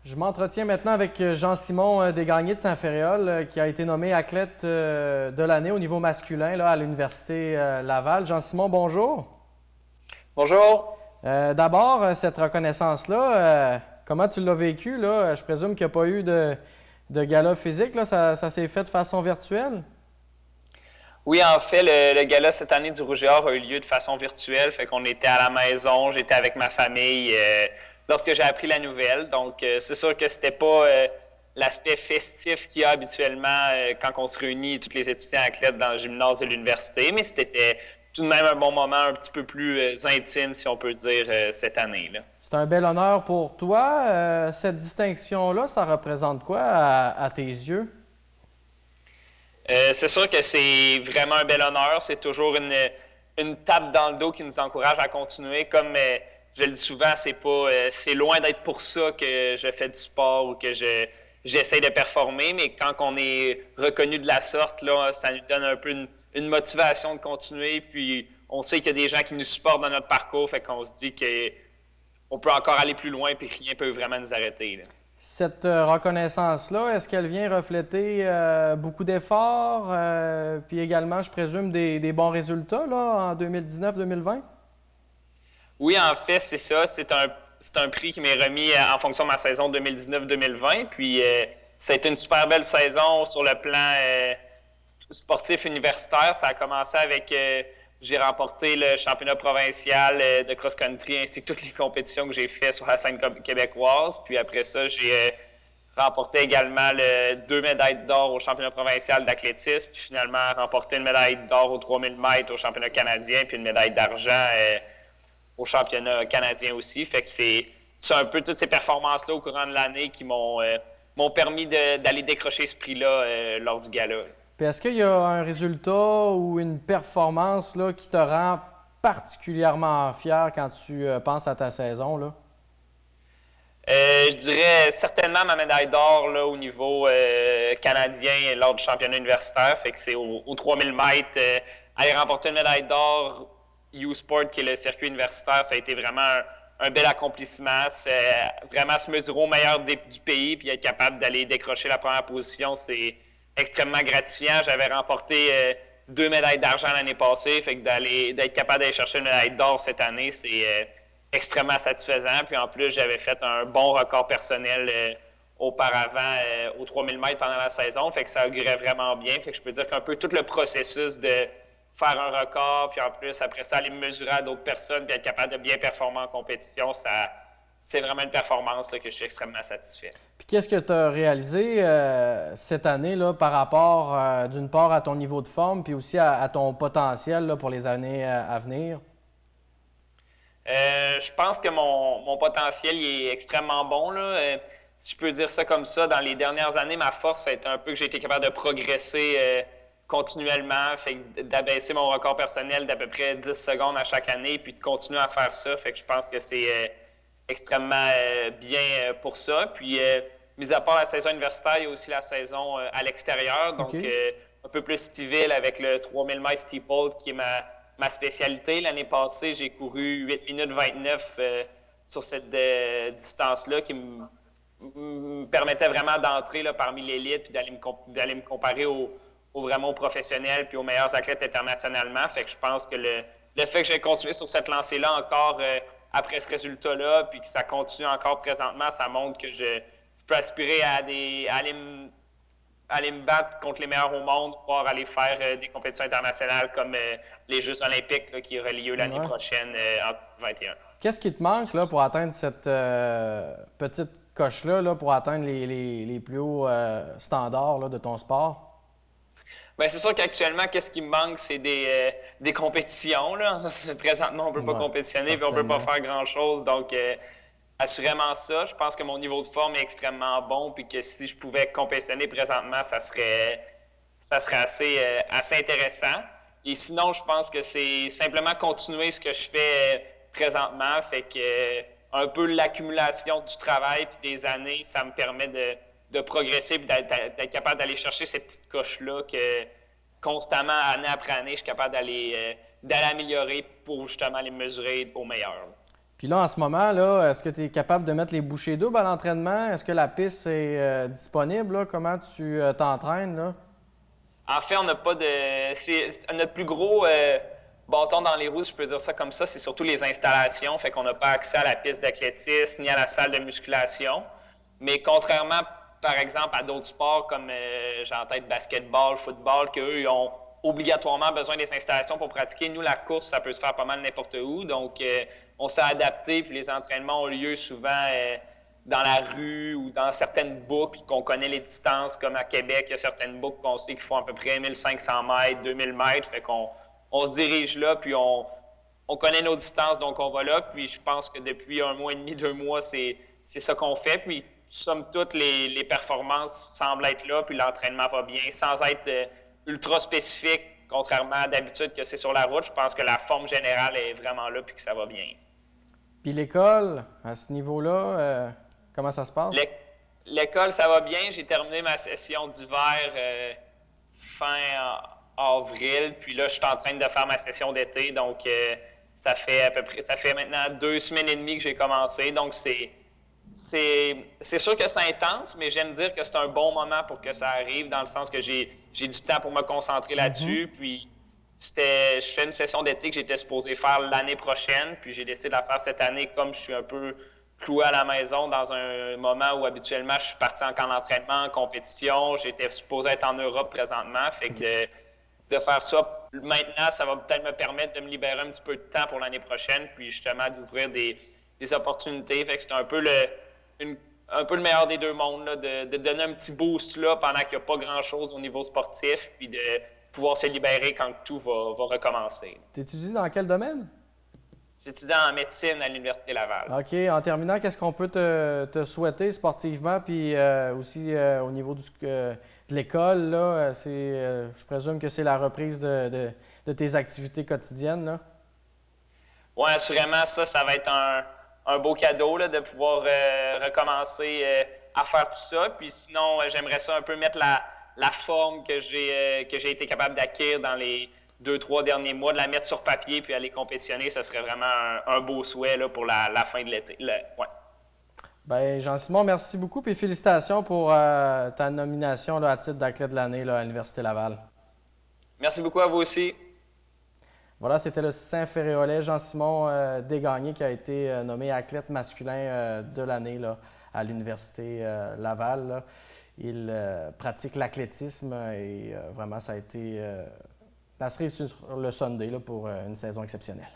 Je m'entretiens maintenant avec Jean-Simon Desgagnés de Saint-Féréol, qui a été nommé athlète de l'année au niveau masculin là, à l'Université Laval. Jean-Simon, bonjour. Bonjour. D'abord, cette reconnaissance-là, comment tu l'as vécu, là? Je présume qu'il n'y a pas eu de gala physique, là. Ça s'est fait de façon virtuelle? Oui, en fait, le gala cette année du Rouge et Or a eu lieu de façon virtuelle. Fait qu'on était à la maison, j'étais avec ma famille lorsque j'ai appris la nouvelle. Donc, c'est sûr que c'était pas l'aspect festif qu'il y a habituellement quand on se réunit, tous les étudiants athlètes dans le gymnase de l'université, mais c'était tout de même un bon moment un petit peu plus intime, si on peut dire, cette année-là. C'est un bel honneur pour toi. Cette distinction-là, ça représente quoi à tes yeux? C'est sûr que c'est vraiment un bel honneur. C'est toujours une tape dans le dos qui nous encourage à continuer. Comme je le dis souvent, c'est loin d'être pour ça que je fais du sport ou que j'essaie de performer. Mais quand on est reconnu de la sorte, là, ça nous donne un peu une motivation de continuer. Puis on sait qu'il y a des gens qui nous supportent dans notre parcours. Fait qu'on se dit qu'on peut encore aller plus loin puis rien ne peut vraiment nous arrêter, là. Cette reconnaissance-là, est-ce qu'elle vient refléter beaucoup d'efforts, puis également, je présume, des bons résultats là, en 2019-2020? Oui, en fait, c'est ça. C'est un prix qui m'est remis en fonction de ma saison 2019-2020. Puis, ça a été une super belle saison sur le plan sportif universitaire. Ça a commencé avec, j'ai remporté le championnat provincial de cross-country ainsi que toutes les compétitions que j'ai faites sur la scène québécoise. Puis après ça, j'ai remporté également deux médailles d'or au championnat provincial d'athlétisme. Puis finalement, remporté une médaille d'or aux 3000 mètres au championnat canadien, puis une médaille d'argent au championnat canadien aussi. Fait que c'est un peu toutes ces performances-là au courant de l'année qui m'ont permis d'aller décrocher ce prix-là lors du gala. Puis est-ce qu'il y a un résultat ou une performance là, qui te rend particulièrement fier quand tu penses à ta saison, là? Je dirais certainement ma médaille d'or là, au niveau canadien lors du championnat universitaire. Fait que c'est aux 3000 mètres. Aller remporter une médaille d'or U-Sport, qui est le circuit universitaire, ça a été vraiment un bel accomplissement. C'est vraiment se mesurer au meilleur du pays puis être capable d'aller décrocher la première position, c'est extrêmement gratifiant. J'avais remporté deux médailles d'argent l'année passée. Fait que d'être capable d'aller chercher une médaille d'or cette année, c'est extrêmement satisfaisant. Puis en plus, j'avais fait un bon record personnel auparavant aux 3000 mètres pendant la saison. Fait que ça augurait vraiment bien. Fait que je peux dire qu'un peu tout le processus de faire un record, puis en plus, après ça, aller me mesurer à d'autres personnes, puis être capable de bien performer en compétition, c'est vraiment une performance là, que je suis extrêmement satisfait. Puis qu'est-ce que tu as réalisé cette année là, par rapport, d'une part, à ton niveau de forme, puis aussi à ton potentiel là, pour les années à venir? Je pense que mon potentiel il est extrêmement bon, là. Si je peux dire ça comme ça, dans les dernières années, ma force, ça a été un peu que j'ai été capable de progresser continuellement, fait d'abaisser mon record personnel d'à peu près 10 secondes à chaque année, puis de continuer à faire ça. Fait que je pense que c'est extrêmement bien pour ça. Puis, mis à part la saison universitaire, il y a aussi la saison à l'extérieur, donc OK. un peu plus civil avec le 3000 mètres steeple qui est ma spécialité. L'année passée, j'ai couru 8 minutes 29 sur cette distance-là qui me permettait vraiment d'entrer là, parmi l'élite puis d'aller me comparer vraiment aux professionnels puis aux meilleurs athlètes internationalement. Fait que je pense que le fait que j'ai continué sur cette lancée-là encore après ce résultat-là puis que ça continue encore présentement, ça montre que je peux aspirer à aller me battre contre les meilleurs au monde, pouvoir aller faire des compétitions internationales comme les Jeux olympiques là, qui auraient lieu l'année Ouais. prochaine en 2021. Qu'est-ce qui te manque là, pour atteindre cette petite coche-là, là, pour atteindre les plus hauts standards là, de ton sport? Bien, c'est sûr qu'actuellement, qu'est-ce qui me manque, c'est des compétitions. Là. Présentement, on ne peut pas Ouais, compétitionner et on ne peut pas certainement. faire grand-chose. Donc, assurément ça. Je pense que mon niveau de forme est extrêmement bon puis que si je pouvais compétitionner présentement, ça serait assez intéressant. Et sinon, je pense que c'est simplement continuer ce que je fais présentement. Fait que un peu l'accumulation du travail puis des années, ça me permet de progresser et d'être capable d'aller chercher ces petites coches-là que constamment, année après année, je suis capable d'aller améliorer pour justement les mesurer au meilleur. Puis là, en ce moment, là, est-ce que tu es capable de mettre les bouchées doubles à l'entraînement? Est-ce que la piste est disponible? Là? Comment tu t'entraînes, là? En fait, on n'a pas de. Notre plus gros bâton dans les roues, si je peux dire ça comme ça, c'est surtout les installations. Fait qu'on n'a pas accès à la piste d'athlétisme ni à la salle de musculation. Mais contrairement, par exemple, à d'autres sports comme j'ai en tête basketball, football, qu'eux, ils ont obligatoirement besoin des installations pour pratiquer. Nous, la course, ça peut se faire pas mal n'importe où. Donc, on s'est adapté, puis les entraînements ont lieu souvent dans la rue ou dans certaines boucles qu'on connaît les distances, comme à Québec, il y a certaines boucles qu'on sait qu'il faut à peu près 1500 mètres, 2000 mètres. Fait qu'on se dirige là, puis on connaît nos distances, donc on va là. Puis je pense que depuis 1 mois et demi, 2 mois, c'est ça qu'on fait. Puis somme toute, les performances semblent être là, puis l'entraînement va bien, sans être ultra spécifique, contrairement à d'habitude que c'est sur la route. Je pense que la forme générale est vraiment là, puis que ça va bien. Puis l'école, à ce niveau-là, comment ça se passe? L'école, ça va bien. J'ai terminé ma session d'hiver fin avril. Puis là, je suis en train de faire ma session d'été. Donc, ça fait maintenant 2 semaines et demie que j'ai commencé. Donc, c'est sûr que c'est intense, mais j'aime dire que c'est un bon moment pour que ça arrive, dans le sens que j'ai du temps pour me concentrer là-dessus. Puis, je fais une session d'été que j'étais supposé faire l'année prochaine. Puis, j'ai décidé de la faire cette année comme je suis un peu cloué à la maison dans un moment où habituellement je suis parti en camp d'entraînement, en compétition. J'étais supposé être en Europe présentement. Fait que de faire ça maintenant, ça va peut-être me permettre de me libérer un petit peu de temps pour l'année prochaine, puis justement d'ouvrir des opportunités. Fait que c'est un peu le meilleur des deux mondes, là, de donner un petit boost là, pendant qu'il n'y a pas grand-chose au niveau sportif, puis de pouvoir se libérer quand tout va recommencer. Tu étudies dans quel domaine? J'étudie en médecine à l'Université Laval. OK. En terminant, qu'est-ce qu'on peut te souhaiter sportivement, puis aussi au niveau de l'école, là, je présume que c'est la reprise de tes activités quotidiennes, là? Oui, assurément, ça va être un beau cadeau là, de pouvoir recommencer à faire tout ça. Puis sinon, j'aimerais ça un peu mettre la forme que j'ai été capable d'acquérir dans les 2-3 derniers mois, de la mettre sur papier puis aller compétitionner. Ça serait vraiment un beau souhait là, pour la fin de l'été. Ouais. Bien, Jean-Simon, merci beaucoup et félicitations pour ta nomination là, à titre d'athlète de l'année là, à l'Université Laval. Merci beaucoup à vous aussi. Voilà, c'était le Saint-Ferréolais Jean-Simon Desgagnés qui a été nommé athlète masculin de l'année là, à l'Université Laval. Là. Il pratique l'athlétisme et vraiment, ça a été la cerise sur le Sunday là, pour une saison exceptionnelle.